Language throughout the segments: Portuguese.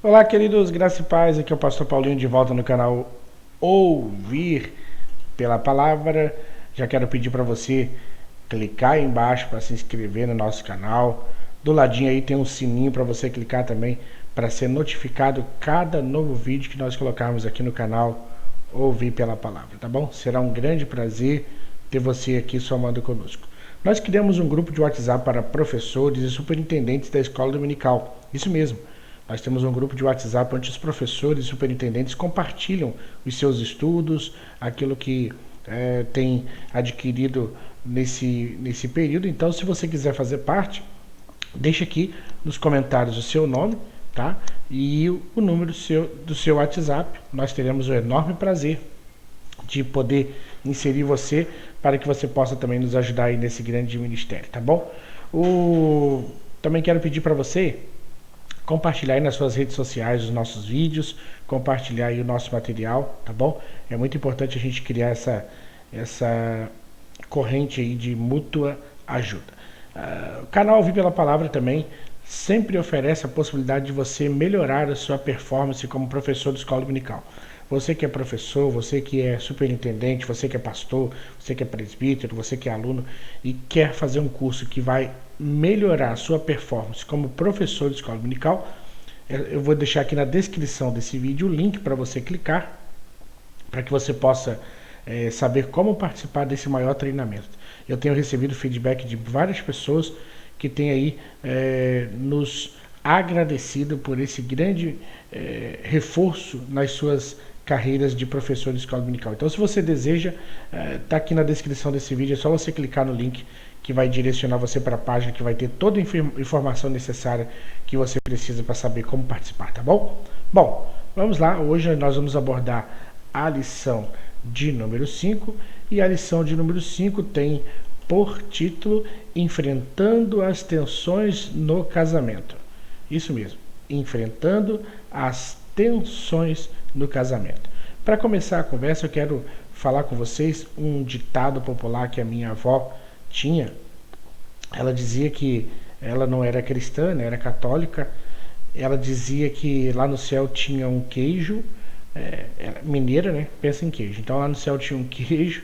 Olá, queridos, graça e paz, aqui é o pastor Paulinho de volta no canal Ouvir pela Palavra. Já quero pedir para você clicar aí embaixo para se inscrever no nosso canal. Do ladinho aí tem um sininho para você clicar também para ser notificado cada novo vídeo que nós colocarmos aqui no canal Ouvir pela Palavra, tá bom? Será um grande prazer ter você aqui somando conosco. Nós criamos um grupo de WhatsApp para professores e superintendentes da escola dominical. Isso mesmo. Nós temos um grupo de WhatsApp onde os professores e superintendentes compartilham os seus estudos, aquilo que tem adquirido nesse período. Então, se você quiser fazer parte, deixa aqui nos comentários o seu nome, tá? E o número do seu WhatsApp. Nós teremos o enorme prazer de poder inserir você para que você possa também nos ajudar aí nesse grande ministério, tá bom? Também quero pedir para você compartilhar aí nas suas redes sociais os nossos vídeos, compartilhar aí o nosso material, tá bom? É muito importante a gente criar essa corrente aí de mútua ajuda. O canal Ouvir pela Palavra também sempre oferece a possibilidade de você melhorar a sua performance como professor de escola dominical. Você que é professor, você que é superintendente, você que é pastor, você que é presbítero, você que é aluno e quer fazer um curso que vai melhorar a sua performance como professor de escola dominical, eu vou deixar aqui na descrição desse vídeo o link para você clicar, para que você possa saber como participar desse maior treinamento. Eu tenho recebido feedback de várias pessoas que têm aí nos agradecido por esse grande reforço nas suas carreiras de professor de escola dominical. Então, se você deseja, tá aqui na descrição desse vídeo, é só você clicar no link que vai direcionar você para a página que vai ter toda a informação necessária que você precisa para saber como participar, tá bom? Bom, vamos lá, hoje nós vamos abordar a lição de número 5 e a lição de número 5 tem por título Enfrentando as Tensões no Casamento. Isso mesmo, enfrentando as tensões no casamento. Para começar a conversa, eu quero falar com vocês um ditado popular que a minha avó tinha. Ela dizia que ela não era cristã, né, era católica. Ela dizia que lá no céu tinha um queijo, mineira, né? Pensa em queijo. Então lá no céu tinha um queijo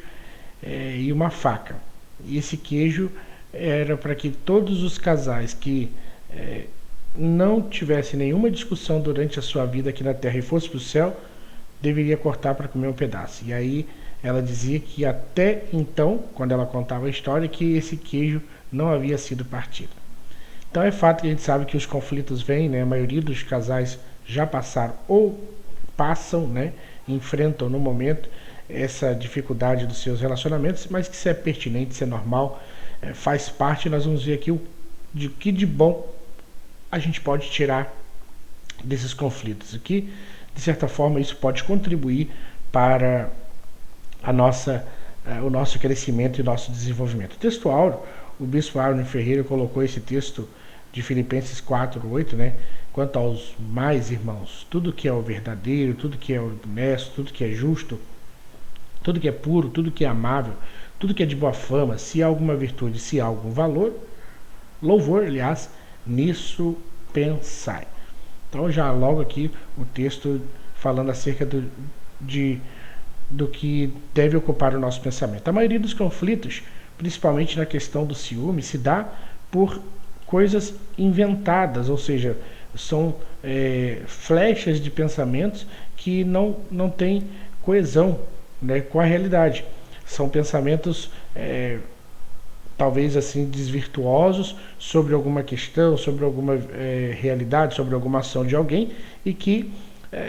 e uma faca. E esse queijo era para que todos os casais que não tivesse nenhuma discussão durante a sua vida aqui na terra e fosse para o céu, deveria cortar para comer um pedaço. E aí ela dizia que até então, quando ela contava a história, que esse queijo não havia sido partido. Então é fato que a gente sabe que os conflitos vêm, né? A maioria dos casais já passaram ou passam, né? Enfrentam no momento essa dificuldade dos seus relacionamentos, mas que isso é pertinente, isso é normal, faz parte. Nós vamos ver aqui o que de bom a gente pode tirar desses conflitos. Aqui, de certa forma, isso pode contribuir para o nosso crescimento e o nosso desenvolvimento. O texto áureo, o bispo Arno Ferreira colocou esse texto de Filipenses 4:8, né? Quanto aos mais irmãos, tudo que é o verdadeiro, tudo que é honesto, tudo que é justo, tudo que é puro, tudo que é amável, tudo que é de boa fama, se há alguma virtude, se há algum valor, louvor, aliás, nisso pensai. Então já logo aqui o texto falando acerca do que deve ocupar o nosso pensamento. A maioria dos conflitos, principalmente na questão do ciúme, se dá por coisas inventadas, ou seja, são flechas de pensamentos que não têm coesão, né, com a realidade. São pensamentos talvez assim desvirtuosos sobre alguma questão, sobre alguma realidade, sobre alguma ação de alguém, e que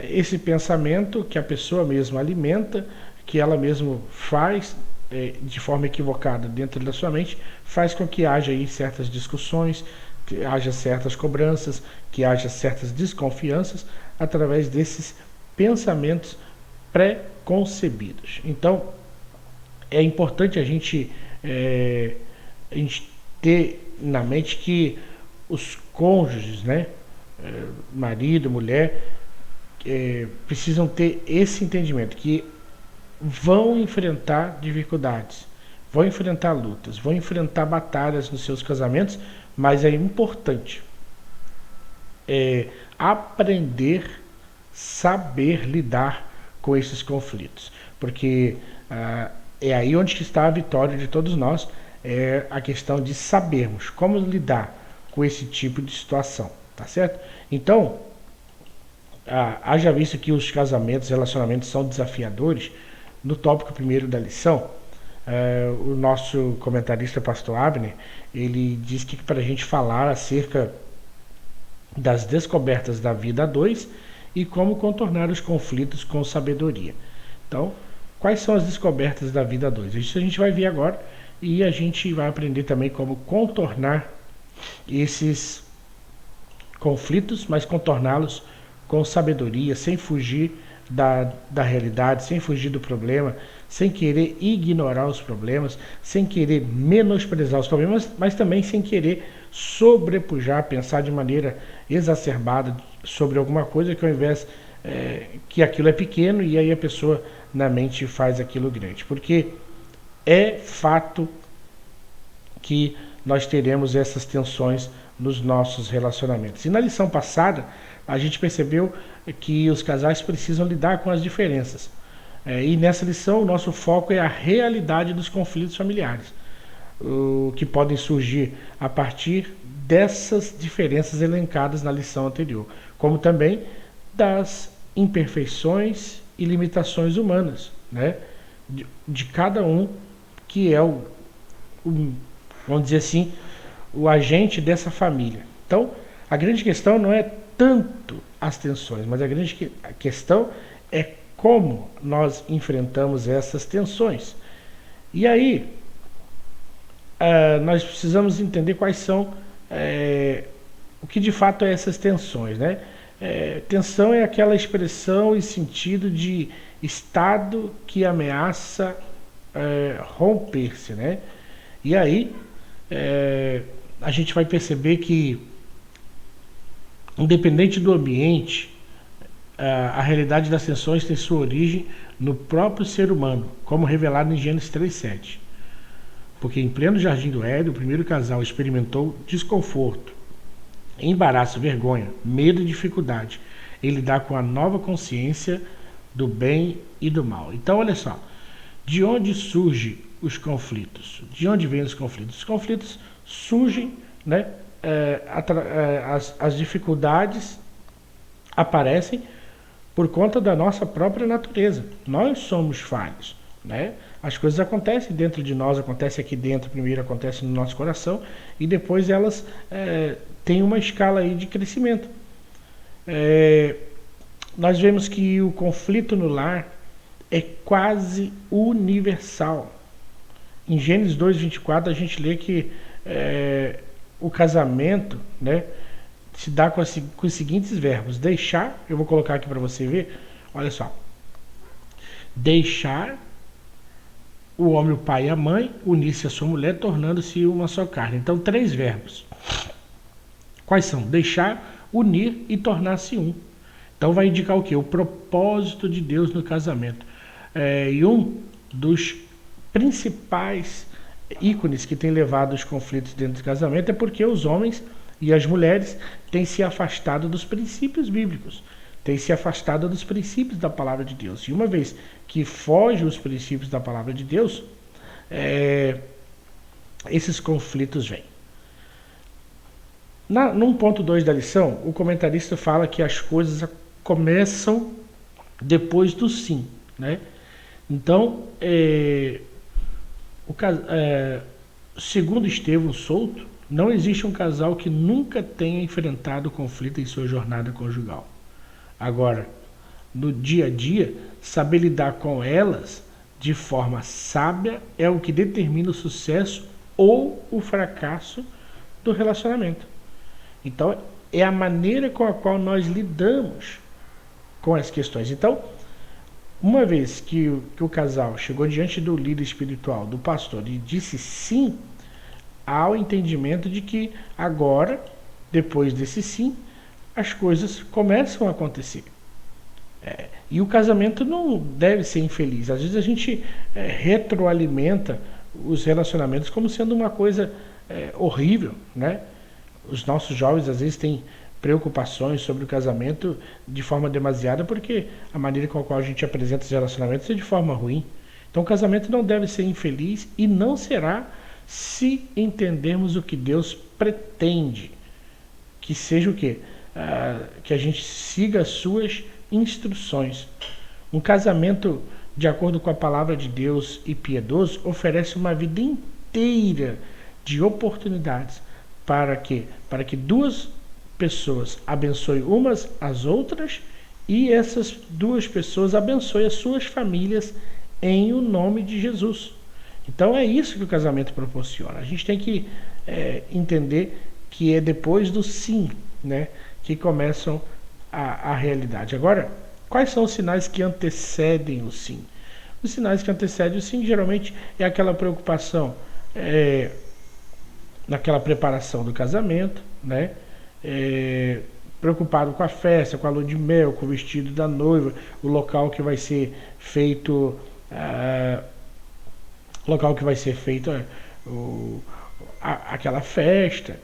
esse pensamento que a pessoa mesma alimenta, que ela mesma faz de forma equivocada dentro da sua mente, faz com que haja aí certas discussões, que haja certas cobranças, que haja certas desconfianças através desses pensamentos pré-concebidos. Então, é importante a gente ter na mente que os cônjuges, né, marido, mulher, precisam ter esse entendimento, que vão enfrentar dificuldades, vão enfrentar lutas, vão enfrentar batalhas nos seus casamentos, mas é importante aprender, saber lidar com esses conflitos, porque é aí onde está a vitória de todos nós, é a questão de sabermos como lidar com esse tipo de situação, tá certo? Então, haja visto que os casamentos, relacionamentos são desafiadores, no tópico primeiro da lição, o nosso comentarista, pastor Abner, ele diz que para a gente falar acerca das descobertas da vida a dois e como contornar os conflitos com sabedoria. Então, quais são as descobertas da vida a dois? Isso a gente vai ver agora, e a gente vai aprender também como contornar esses conflitos, mas contorná-los com sabedoria, sem fugir da realidade, sem fugir do problema, sem querer ignorar os problemas, sem querer menosprezar os problemas, mas também sem querer sobrepujar, pensar de maneira exacerbada sobre alguma coisa, que ao invés que aquilo é pequeno, e aí a pessoa na mente faz aquilo grande. Porque é fato que nós teremos essas tensões nos nossos relacionamentos. E na lição passada, a gente percebeu que os casais precisam lidar com as diferenças. E nessa lição, o nosso foco é a realidade dos conflitos familiares, que podem surgir a partir dessas diferenças elencadas na lição anterior, como também das imperfeições e limitações humanas, né? de cada um, que é vamos dizer assim, o agente dessa família. Então, a grande questão não é tanto as tensões, mas a grande questão é como nós enfrentamos essas tensões. E aí, nós precisamos entender quais são, o que de fato é essas tensões, né? Tensão é aquela expressão e sentido de estado que ameaça romper-se, né? E aí, a gente vai perceber que, independente do ambiente, a realidade das tensões tem sua origem no próprio ser humano, como revelado em Gênesis 3:7. Porque em pleno jardim do Éden, o primeiro casal experimentou desconforto, embaraço, vergonha, medo e dificuldade em lidar com a nova consciência do bem e do mal. Então, olha só, de onde surgem os conflitos? De onde vêm os conflitos? Os conflitos surgem, né? As dificuldades aparecem por conta da nossa própria natureza. Nós somos falhos, né? As coisas acontecem dentro de nós, acontecem aqui dentro, primeiro acontece no nosso coração, e depois elas têm uma escala aí de crescimento. Nós vemos que o conflito no lar é quase universal. Em Gênesis 2:24 a gente lê que o casamento, né, se dá com os seguintes verbos: deixar, eu vou colocar aqui para você ver, olha só, deixar o homem, o pai e a mãe, unir-se a sua mulher, tornando-se uma só carne. Então, 3 verbos. Quais são? Deixar, unir e tornar-se um. Então vai indicar o quê? O propósito de Deus no casamento. E um dos principais ícones que tem levado os conflitos dentro do casamento é porque os homens e as mulheres têm se afastado dos princípios bíblicos, têm se afastado dos princípios da palavra de Deus. E uma vez que foge os princípios da palavra de Deus, esses conflitos vêm. No 1.2 da lição, o comentarista fala que as coisas começam depois do sim, né? Então, segundo Estevão Souto, não existe um casal que nunca tenha enfrentado conflito em sua jornada conjugal. Agora, no dia a dia, saber lidar com elas de forma sábia é o que determina o sucesso ou o fracasso do relacionamento. Então, é a maneira com a qual nós lidamos com as questões. Então, uma vez que o casal chegou diante do líder espiritual, do pastor, e disse sim, há o entendimento de que agora, depois desse sim, as coisas começam a acontecer. E o casamento não deve ser infeliz. Às vezes a gente retroalimenta os relacionamentos como sendo uma coisa horrível, né? Os nossos jovens às vezes têm preocupações sobre o casamento de forma demasiada, porque a maneira com a qual a gente apresenta os relacionamentos é de forma ruim. Então o casamento não deve ser infeliz e não será se entendermos o que Deus pretende. Que seja o quê? Que a gente siga as suas instruções. Um casamento de acordo com a palavra de Deus e piedoso oferece uma vida inteira de oportunidades para que duas pessoas abençoem umas às outras e essas duas pessoas abençoem as suas famílias em o nome de Jesus. Então é isso que o casamento proporciona. A gente tem que entender que é depois do sim, né, que começam a realidade. Agora, quais são os sinais que antecedem o sim? Os sinais que antecedem o sim geralmente é aquela preocupação naquela preparação do casamento, né? Preocupado com a festa, com a lua de mel, com o vestido da noiva, o local que vai ser feito, aquela festa.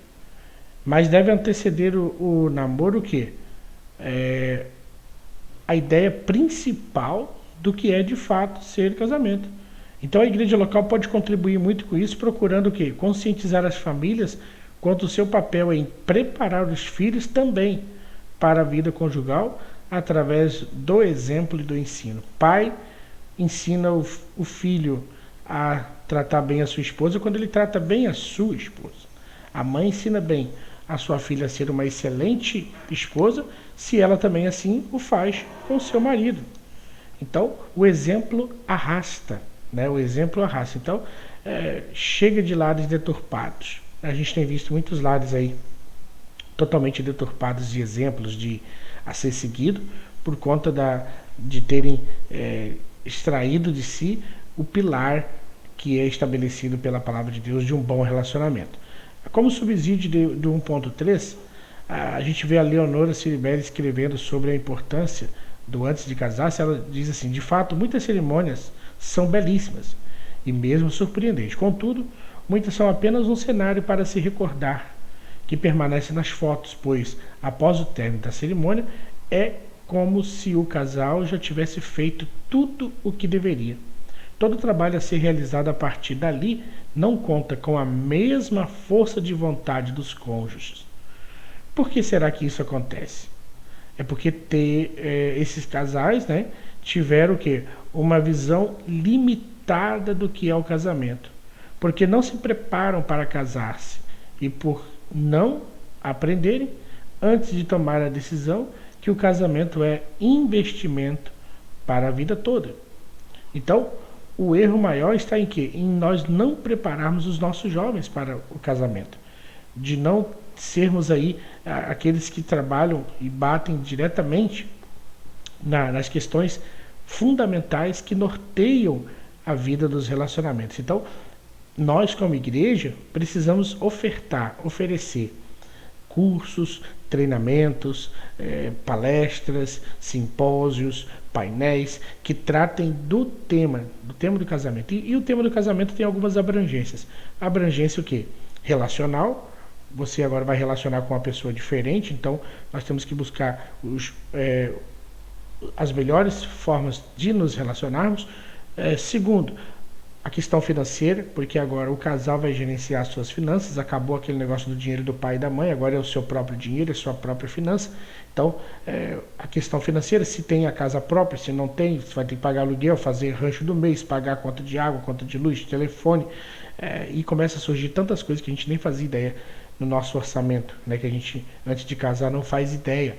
Mas deve anteceder o namoro o quê? A ideia principal do que é de fato ser casamento. Então a igreja local pode contribuir muito com isso, procurando o quê? Conscientizar as famílias quanto o seu papel em preparar os filhos também para a vida conjugal através do exemplo e do ensino. Pai ensina o filho a tratar bem a sua esposa quando ele trata bem a sua esposa. A mãe ensina bem a sua filha a ser uma excelente esposa se ela também assim o faz com o seu marido. Então, o exemplo arrasta, né? O exemplo arrasta. Então, chega de lares deturpados. A gente tem visto muitos lares aí totalmente deturpados de exemplos a ser seguido por conta de terem extraído de si o pilar que é estabelecido pela palavra de Deus de um bom relacionamento. Como subsídio do 1.3, a gente vê a Leonora Ciribelli escrevendo sobre a importância do antes de casar-se. Ela diz assim: de fato, muitas cerimônias são belíssimas e mesmo surpreendentes. Contudo, muitas são apenas um cenário para se recordar, que permanece nas fotos, pois, após o término da cerimônia, é como se o casal já tivesse feito tudo o que deveria. Todo o trabalho a ser realizado a partir dali não conta com a mesma força de vontade dos cônjuges. Por que será que isso acontece? É porque esses casais, né, tiveram o quê? Uma visão limitada do que é o casamento. Porque não se preparam para casar-se e por não aprenderem, antes de tomar a decisão, que o casamento é investimento para a vida toda. Então, o erro maior está em quê? Em nós não prepararmos os nossos jovens para o casamento. De não sermos aí aqueles que trabalham e batem diretamente nas questões fundamentais que norteiam a vida dos relacionamentos. Então, nós como igreja precisamos oferecer cursos, treinamentos, palestras, simpósios, painéis que tratem do tema do casamento. E o tema do casamento tem algumas abrangências. Abrangência o quê? Relacional. Você agora vai relacionar com uma pessoa diferente, então nós temos que buscar as melhores formas de nos relacionarmos. Segundo, a questão financeira, porque agora o casal vai gerenciar as suas finanças, acabou aquele negócio do dinheiro do pai e da mãe, agora é o seu próprio dinheiro, é a sua própria finança. Então, a questão financeira, se tem a casa própria, se não tem, você vai ter que pagar aluguel, fazer rancho do mês, pagar a conta de água, conta de luz, telefone, e começa a surgir tantas coisas que a gente nem fazia ideia no nosso orçamento, né, que a gente, antes de casar, não faz ideia.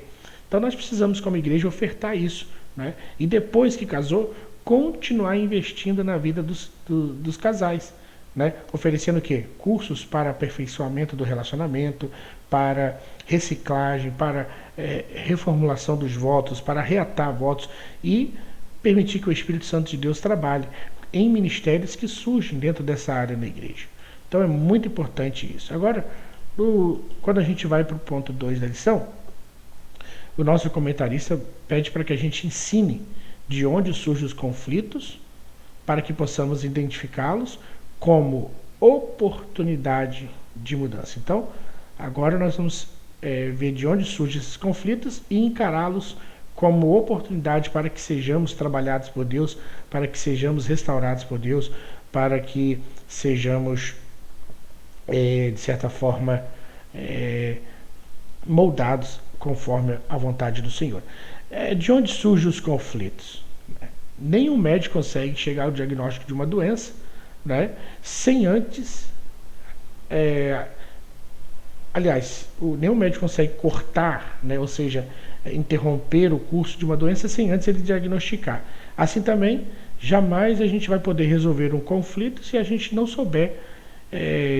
Então, nós precisamos, como igreja, ofertar isso, né? E depois que casou, continuar investindo na vida dos casais, né? Oferecendo o quê? Cursos para aperfeiçoamento do relacionamento, para reciclagem, para reformulação dos votos, para reatar votos e permitir que o Espírito Santo de Deus trabalhe em ministérios que surgem dentro dessa área na igreja. Então é muito importante isso. Agora, quando a gente vai para o ponto 2 da lição, o nosso comentarista pede para que a gente ensine de onde surgem os conflitos, para que possamos identificá-los como oportunidade de mudança. Então, agora nós vamos ver de onde surgem esses conflitos e encará-los como oportunidade para que sejamos trabalhados por Deus, para que sejamos restaurados por Deus, para que sejamos, de certa forma, moldados conforme a vontade do Senhor. De onde surgem os conflitos? Nenhum médico consegue chegar ao diagnóstico de uma doença, né, sem antes... aliás, nenhum médico consegue cortar, né, ou seja, interromper o curso de uma doença sem antes ele diagnosticar. Assim também, jamais a gente vai poder resolver um conflito se a gente não souber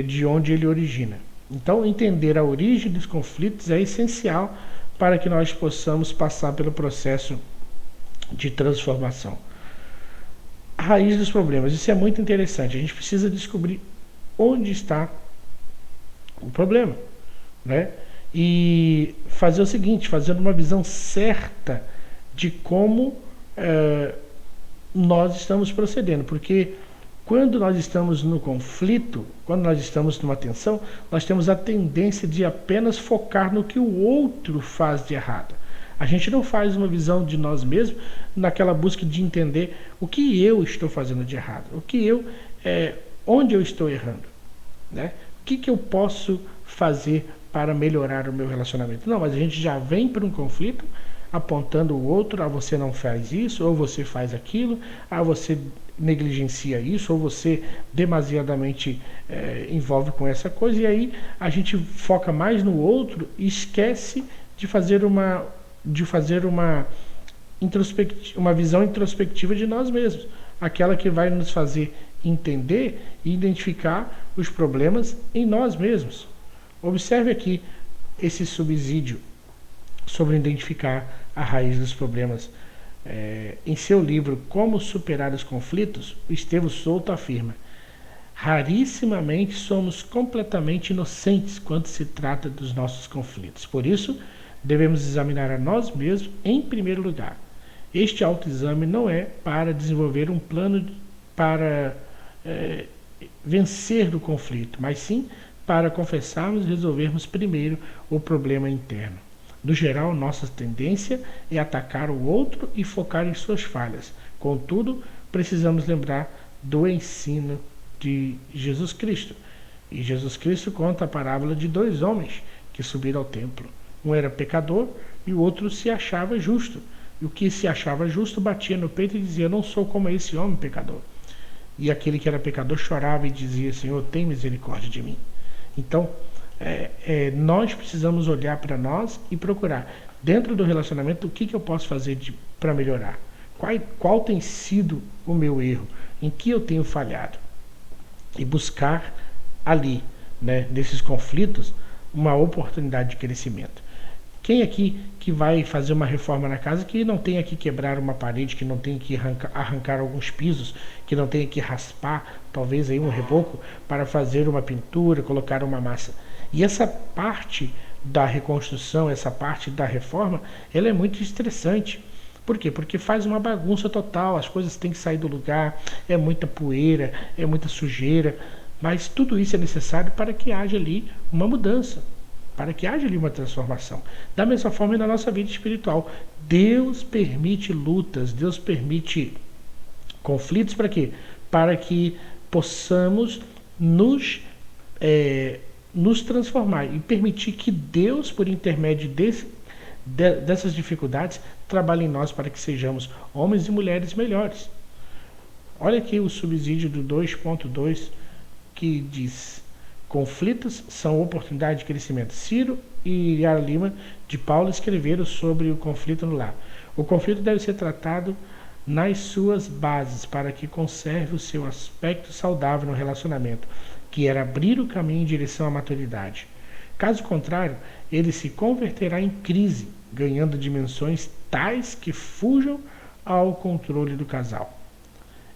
de onde ele origina. Então, entender a origem dos conflitos é essencial para que nós possamos passar pelo processo de transformação. A raiz dos problemas, isso é muito interessante. A gente precisa descobrir onde está o problema, né? E fazer o seguinte, fazer uma visão certa de como nós estamos procedendo, porque quando nós estamos no conflito, quando nós estamos numa tensão, nós temos a tendência de apenas focar no que o outro faz de errado. A gente não faz uma visão de nós mesmos naquela busca de entender o que eu estou fazendo de errado, onde eu estou errando, né? O que eu posso fazer para melhorar o meu relacionamento? Não, mas a gente já vem para um conflito apontando o outro, você não faz isso, ou você faz aquilo, você negligencia isso, ou você demasiadamente envolve com essa coisa, e aí a gente foca mais no outro e esquece de fazer uma visão introspectiva de nós mesmos, aquela que vai nos fazer entender e identificar os problemas em nós mesmos. Observe aqui esse subsídio sobre identificar a raiz dos problemas. Em seu livro Como Superar os Conflitos, o Estevão Souto afirma: rarissimamente somos completamente inocentes quando se trata dos nossos conflitos. Por isso, devemos examinar a nós mesmos em primeiro lugar. Este autoexame não é para desenvolver um plano para vencer do conflito, mas sim para confessarmos e resolvermos primeiro o problema interno. No geral, nossa tendência é atacar o outro e focar em suas falhas. Contudo, precisamos lembrar do ensino de Jesus Cristo. E Jesus Cristo conta a parábola de dois homens que subiram ao templo. Um era pecador e o outro se achava justo. E o que se achava justo batia no peito e dizia: não sou como esse homem pecador. E aquele que era pecador chorava e dizia: Senhor, tem misericórdia de mim. Então, nós precisamos olhar para nós e procurar, dentro do relacionamento, o que eu posso fazer para melhorar. Qual tem sido o meu erro? Em que eu tenho falhado? E buscar ali, né, nesses conflitos, uma oportunidade de crescimento. Quem aqui que vai fazer uma reforma na casa que não tenha que quebrar uma parede, que não tenha que arrancar alguns pisos, que não tenha que raspar talvez aí um reboco para fazer uma pintura, colocar uma massa? E essa parte da reconstrução, essa parte da reforma, ela é muito estressante. Por quê? Porque faz uma bagunça total, as coisas têm que sair do lugar, é muita poeira, é muita sujeira, mas tudo isso é necessário para que haja ali uma mudança, para que haja ali uma transformação. Da mesma forma na nossa vida espiritual, Deus permite lutas, Deus permite conflitos para quê? Para que possamos nos transformar e permitir que Deus, por intermédio dessas dificuldades, trabalhe em nós para que sejamos homens e mulheres melhores. Olha aqui o subsídio do 2.2 que diz: conflitos são oportunidade de crescimento. Ciro e Yara Lima de Paulo escreveram sobre o conflito no lar. O conflito deve ser tratado nas suas bases para que conserve o seu aspecto saudável no relacionamento, que era abrir o caminho em direção à maturidade. Caso contrário, ele se converterá em crise, ganhando dimensões tais que fujam ao controle do casal.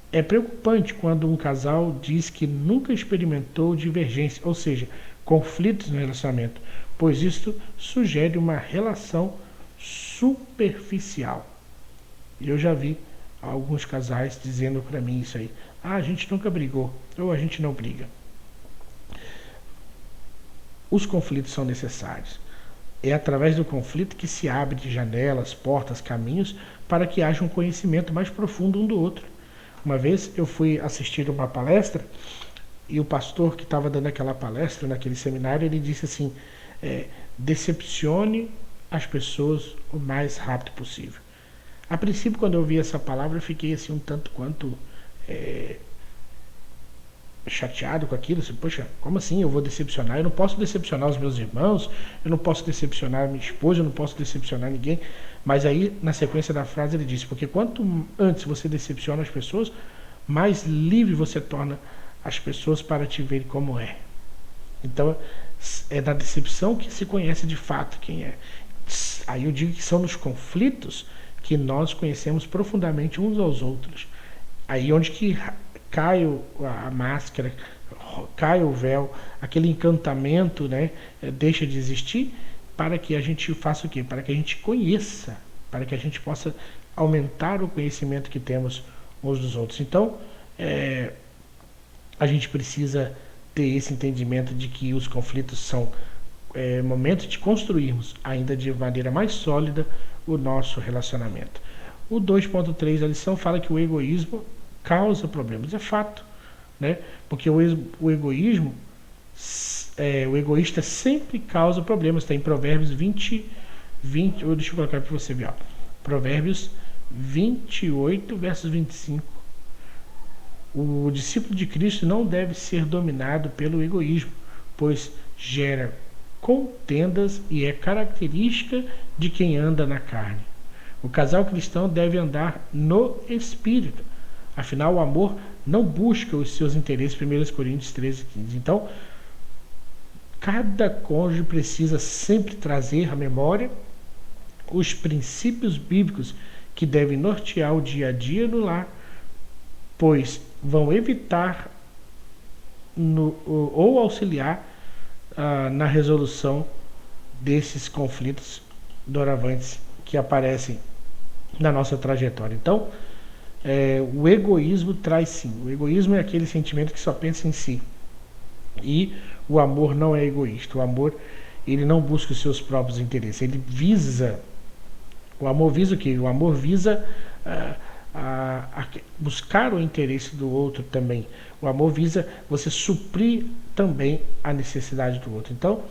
É preocupante quando um casal diz que nunca experimentou divergência, ou seja, conflitos no relacionamento, pois isto sugere uma relação superficial. Eu já vi alguns casais dizendo para mim isso aí: a gente nunca brigou, ou a gente não briga. Os conflitos são necessários. É através do conflito que se abre janelas, portas, caminhos para que haja um conhecimento mais profundo um do outro. Uma vez eu fui assistir uma palestra e o pastor que estava dando aquela palestra naquele seminário, ele disse assim, decepcione as pessoas o mais rápido possível. A princípio, quando eu vi essa palavra, eu fiquei assim um tanto quanto chateado com aquilo, assim, poxa, como assim eu vou decepcionar? Eu não posso decepcionar os meus irmãos, eu não posso decepcionar a minha esposa, eu não posso decepcionar ninguém. Mas aí, na sequência da frase, ele disse, porque quanto antes você decepciona as pessoas, mais livre você torna as pessoas para te verem como é. Então, é na decepção que se conhece de fato quem é. Aí eu digo que são nos conflitos que nós conhecemos profundamente uns aos outros. Aí onde que cai a máscara, cai o véu, aquele encantamento, né, deixa de existir, para que a gente faça o quê? Para que a gente conheça, para que a gente possa aumentar o conhecimento que temos uns dos outros. Então, a gente precisa ter esse entendimento de que os conflitos são momentos de construirmos ainda de maneira mais sólida o nosso relacionamento. O 2.3 da lição fala que o egoísmo causa problemas. É fato, né? Porque o egoísmo, o egoísta sempre causa problemas. Está em Provérbios 20, deixa eu colocar para você ver. Ó. Provérbios 28, versos 25. O discípulo de Cristo não deve ser dominado pelo egoísmo, pois gera contendas e é característica de quem anda na carne. O casal cristão deve andar no Espírito. Afinal, o amor não busca os seus interesses. 1 Coríntios 13:15. Então, cada cônjuge precisa sempre trazer à memória os princípios bíblicos que devem nortear o dia a dia no lar, pois vão evitar ou auxiliar na resolução desses conflitos doravantes que aparecem na nossa trajetória. Então, o egoísmo traz sim. O egoísmo é aquele sentimento que só pensa em si. E o amor não é egoísta. O amor, ele não busca os seus próprios interesses. Ele visa... O amor visa o quê? O amor visa buscar o interesse do outro também. O amor visa você suprir também a necessidade do outro. Então,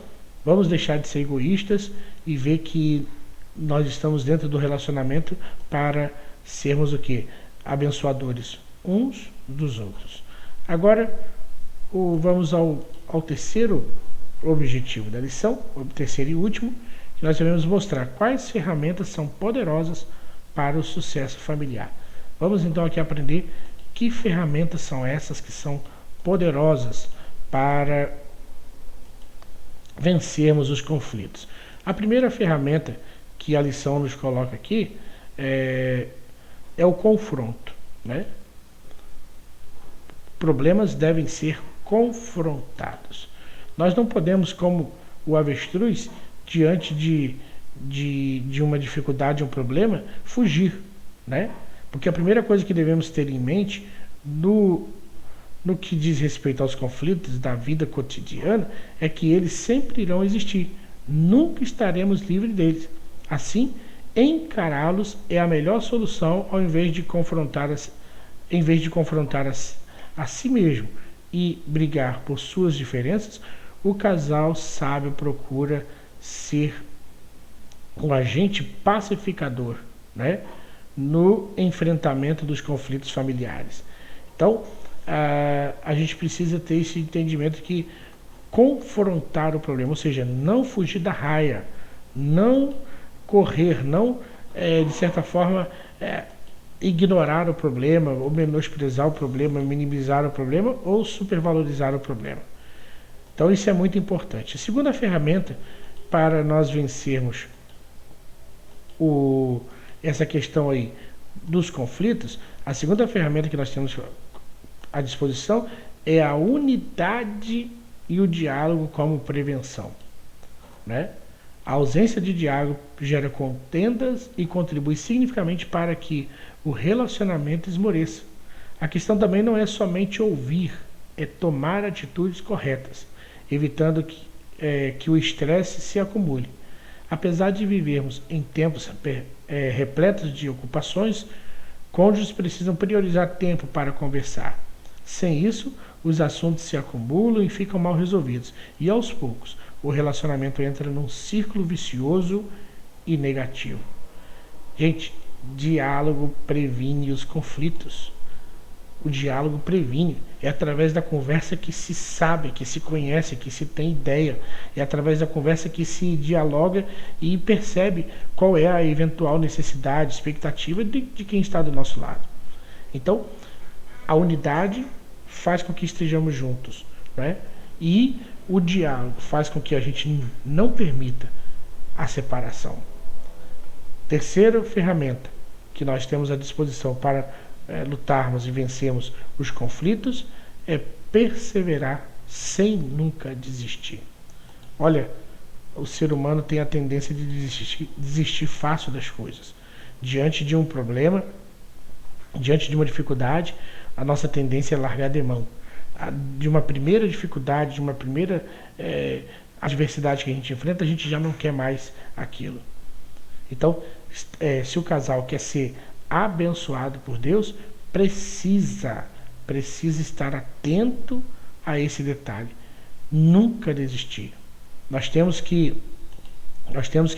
vamos deixar de ser egoístas e ver que nós estamos dentro do relacionamento para sermos o quê? Abençoadores uns dos outros. Agora, vamos ao terceiro objetivo da lição, o terceiro e último, que nós devemos mostrar quais ferramentas são poderosas para o sucesso familiar. Vamos então aqui aprender que ferramentas são essas que são poderosas para vencermos os conflitos. A primeira ferramenta que a lição nos coloca aqui é o confronto, né? Problemas devem ser confrontados. Nós não podemos, como o avestruz, diante de uma dificuldade, um problema, fugir, né? Porque a primeira coisa que devemos ter em mente no que diz respeito aos conflitos da vida cotidiana é que eles sempre irão existir. Nunca estaremos livres deles. Assim, encará-los é a melhor solução ao invés de confrontar a si mesmo e brigar por suas diferenças. O casal sábio procura ser um agente pacificador, né, no enfrentamento dos conflitos familiares. Então, a gente precisa ter esse entendimento que confrontar o problema, ou seja, não fugir da raia, não correr, não, de certa forma, ignorar o problema, ou menosprezar o problema, minimizar o problema, ou supervalorizar o problema. Então isso é muito importante. A segunda ferramenta para nós vencermos essa questão aí dos conflitos, a segunda ferramenta que nós temos à disposição é a unidade e o diálogo como prevenção, né? A ausência de diálogo gera contendas e contribui significativamente para que o relacionamento esmoreça. A questão também não é somente ouvir, é tomar atitudes corretas, evitando que o estresse se acumule. Apesar de vivermos em tempos repletos de ocupações, cônjuges precisam priorizar tempo para conversar. Sem isso, os assuntos se acumulam e ficam mal resolvidos. E aos poucos, o relacionamento entra num círculo vicioso e negativo. Gente, diálogo previne os conflitos. O diálogo previne. É através da conversa que se sabe, que se conhece, que se tem ideia. É através da conversa que se dialoga e percebe qual é a eventual necessidade, expectativa de quem está do nosso lado. Então, a unidade faz com que estejamos juntos, né? E o diálogo faz com que a gente não permita a separação. Terceira ferramenta que nós temos à disposição para lutarmos e vencermos os conflitos é perseverar sem nunca desistir. Olha, o ser humano tem a tendência de desistir fácil das coisas. Diante de um problema, diante de uma dificuldade, a nossa tendência é largar de mão. De uma primeira dificuldade, de uma primeira adversidade que a gente enfrenta, a gente já não quer mais aquilo. Então, se o casal quer ser abençoado por Deus, precisa estar atento a esse detalhe. Nunca desistir. Nós temos que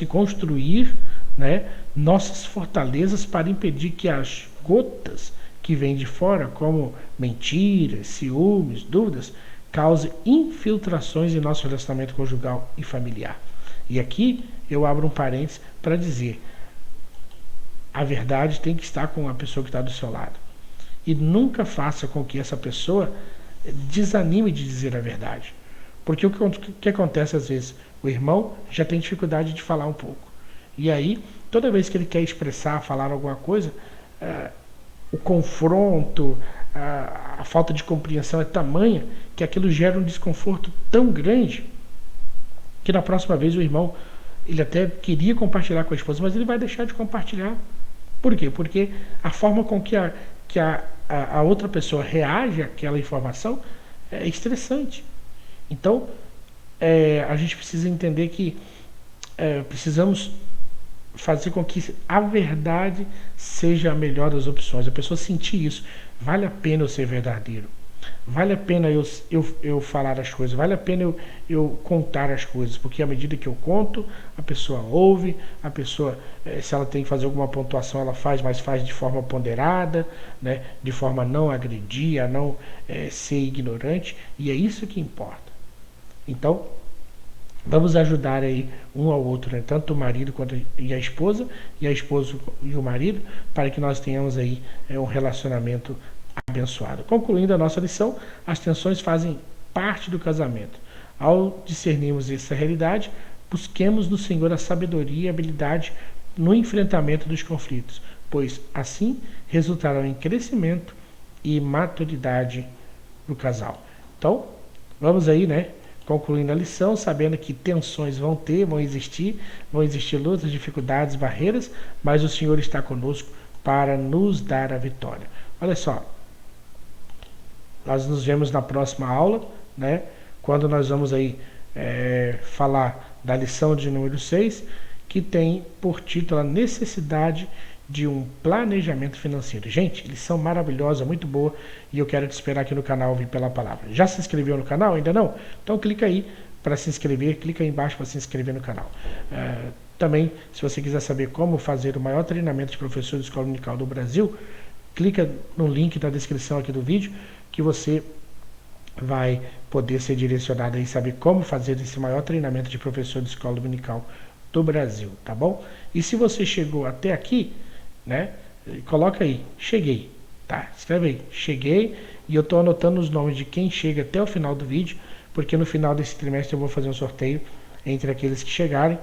construir, né, nossas fortalezas para impedir que as gotas que vêm de fora, como mentiras, ciúmes, dúvidas, causem infiltrações em nosso relacionamento conjugal e familiar. E aqui eu abro um parênteses para dizer: a verdade tem que estar com a pessoa que está do seu lado. E nunca faça com que essa pessoa desanime de dizer a verdade. Porque o que acontece às vezes? O irmão já tem dificuldade de falar um pouco. E aí, toda vez que ele quer expressar, falar alguma coisa, o confronto, a falta de compreensão é tamanha que aquilo gera um desconforto tão grande que na próxima vez o irmão, ele até queria compartilhar com a esposa, mas ele vai deixar de compartilhar. Por quê? Porque a forma com que a outra pessoa reage àquela informação é estressante. Então, a gente precisa entender que precisamos fazer com que a verdade seja a melhor das opções. A pessoa sentir isso. Vale a pena eu ser verdadeiro. Vale a pena eu falar as coisas. Vale a pena eu contar as coisas. Porque à medida que eu conto, a pessoa ouve. A pessoa, se ela tem que fazer alguma pontuação, ela faz, mas faz de forma ponderada, né? De forma a não agredir, a não ser ignorante. E é isso que importa. Então, vamos ajudar aí um ao outro, né? Tanto o marido quanto a esposa e o marido, para que nós tenhamos aí um relacionamento abençoado. Concluindo a nossa lição, as tensões fazem parte do casamento. Ao discernirmos essa realidade, busquemos no Senhor a sabedoria e habilidade no enfrentamento dos conflitos, pois assim resultarão em crescimento e maturidade do casal. Então, vamos aí, né? Concluindo a lição, sabendo que tensões vão existir lutas, dificuldades, barreiras, mas o Senhor está conosco para nos dar a vitória. Olha só, nós nos vemos na próxima aula, né? Quando nós vamos aí falar da lição de número 6, que tem por título a necessidade de um planejamento financeiro. Gente, lição maravilhosa, muito boa, e eu quero te esperar aqui no canal Ouvir pela Palavra. Já se inscreveu no canal? Ainda não? Então clica aí para se inscrever, clica aí embaixo para se inscrever no canal. Também, se você quiser saber como fazer o maior treinamento de professor de escola dominical do Brasil, clica no link da descrição aqui do vídeo, que você vai poder ser direcionado aí, saber como fazer esse maior treinamento de professor de escola dominical do Brasil, tá bom? E se você chegou até aqui, né, coloca aí, cheguei, tá? Escreve aí, cheguei, e eu estou anotando os nomes de quem chega até o final do vídeo, porque no final desse trimestre eu vou fazer um sorteio entre aqueles que chegarem,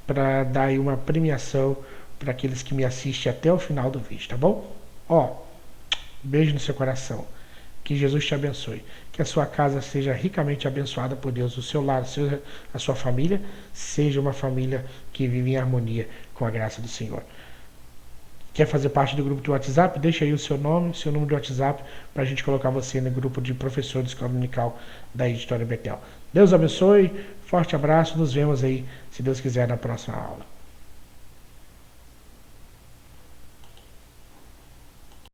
para dar aí uma premiação para aqueles que me assistem até o final do vídeo, tá bom? Ó, beijo no seu coração, que Jesus te abençoe, que a sua casa seja ricamente abençoada por Deus, o seu lar, a sua família, seja uma família que vive em harmonia com a graça do Senhor. Quer fazer parte do grupo do WhatsApp? Deixa aí o seu nome, seu número de WhatsApp, para a gente colocar você no grupo de professores de escola dominical da Editora Betel. Deus abençoe, forte abraço, nos vemos aí, se Deus quiser, na próxima aula.